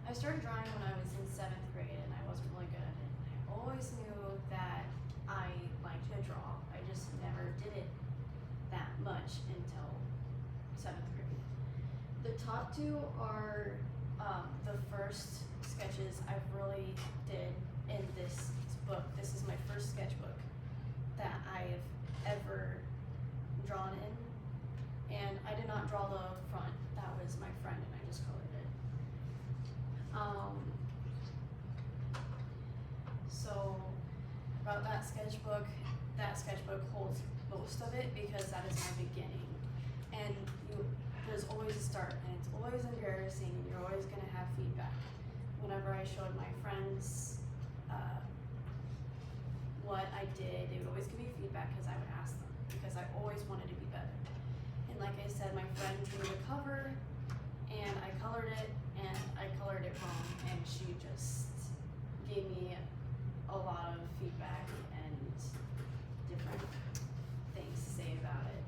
I started drawing when I was in 7th grade and I wasn't really good at it. I always knew that I liked to draw. I just never did it that much until 7th grade. The top two are the first sketches I really did in this book. This is my first sketchbook that I have ever drawn in. And I did not draw the front. That was my friend and I just colored it. So about that sketchbook holds most of it because that is my beginning. And there's always a start and it's always embarrassing and you're always gonna have feedback. Whenever I showed my friends what I did, they would always give me feedback because I would ask them because I always wanted to be better. And like I said, my friend drew the cover and I colored it and I colored it wrong and she just gave me a lot of feedback and different things to say about it.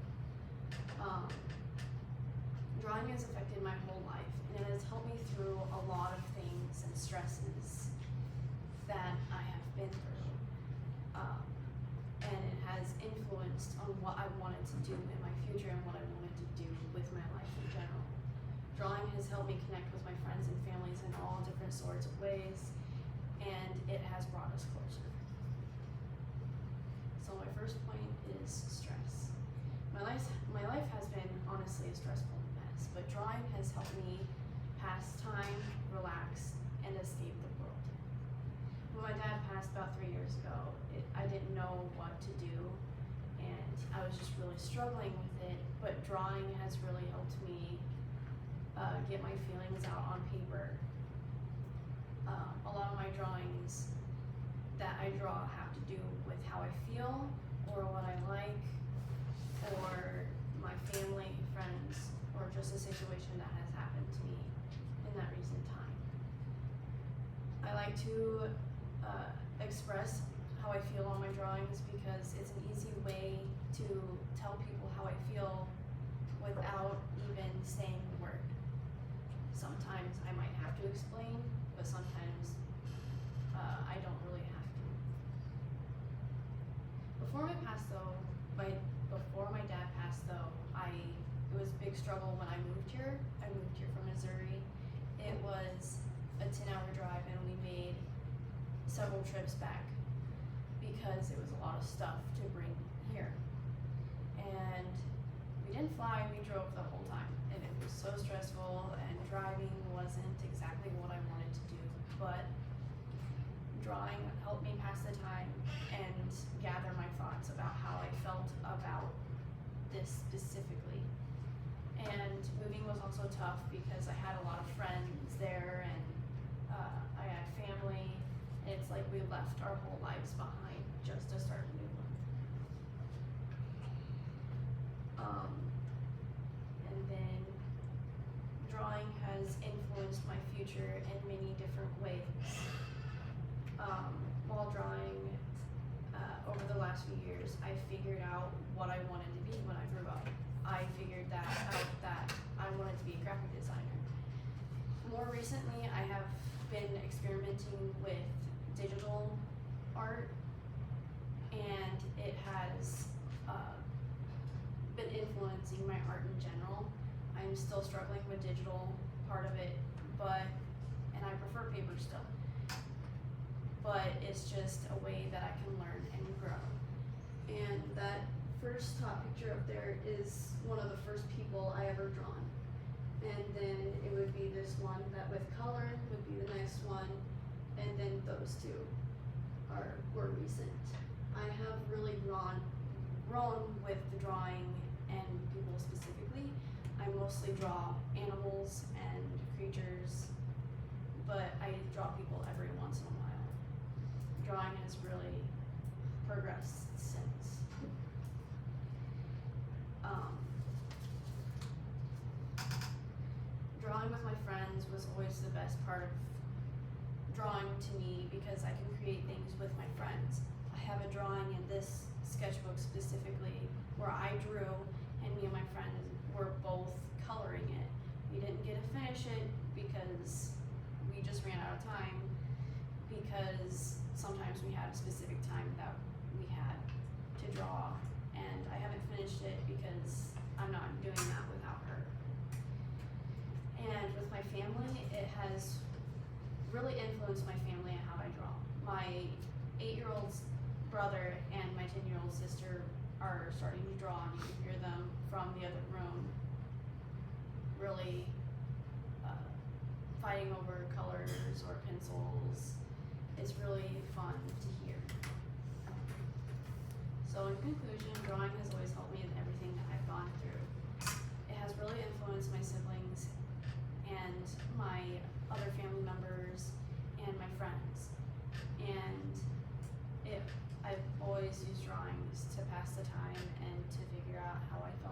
Drawing has affected my whole life and it has helped me through a lot of things and stresses that I have been through. And it has influenced on what I wanted to do in my future and what I wanted to do with my life in general. Drawing has helped me connect with my friends and families in all different sorts of ways, and it has brought us closer. So my first point is stress. My life has been honestly a stressful mess, but drawing has helped me pass time, relax, and escape the world. When my dad passed about 3 years ago, I didn't know what to do, and I was just really struggling with it, but drawing has really helped me get my feelings out on paper. A lot of my drawings that I draw have to do with how I feel, or what I like, or my family, friends, or just a situation that has happened to me in that recent time. I like to express how I feel on my drawings because it's an easy way to tell people how I feel without even saying the word. Sometimes I might have to explain, but sometimes I don't really have to. Before my dad passed though, it was a big struggle when I moved here. I moved here from Missouri. It was a 10-hour drive and we made several trips back because it was a lot of stuff to bring here. And we didn't fly, we drove the whole time. And it was so stressful and driving wasn't exactly what I wanted to do. But drawing helped me pass the time and gather my thoughts about how I felt about this specifically. And moving was also tough because I had a lot of friends there and I had family. It's like we left our whole lives behind just to start a new one. And then drawing has influenced my future in many different ways. While drawing over the last few years, I figured out what I wanted to be when I grew up. I figured that out that I wanted to be a graphic designer. More recently, I have been experimenting with digital art, and it has been influencing my art in general. I'm still struggling with digital part of it, and I prefer paper still. But it's just a way that I can learn and grow. And that first top picture up there is one of the first people I ever drawn. And then it would be this one that with color would be the next one, and then those two were recent. I have really grown with the drawing and people specifically. I mostly draw animals and creatures, but I draw people every once in a while. Drawing has really progressed since. Drawing with my friends was always the best part of drawing to me because I can create things with my friends. I have a drawing in this sketchbook specifically where I drew and me and my friend were both coloring it. We didn't get to finish it because we just just ran out of time because sometimes we had a specific time that we had to draw, and I haven't finished it because I'm not doing that without her. And with my family, it has really influenced my family and how I draw. My 8-year-old brother and my 10-year-old sister are starting to draw, and you can hear them from the other room really fighting over colors or pencils. It's really fun to hear. So in conclusion, drawing has always helped me in everything that I've gone through. It has really influenced my siblings and my other family members and my friends. And I've always used drawings to pass the time and to figure out how I felt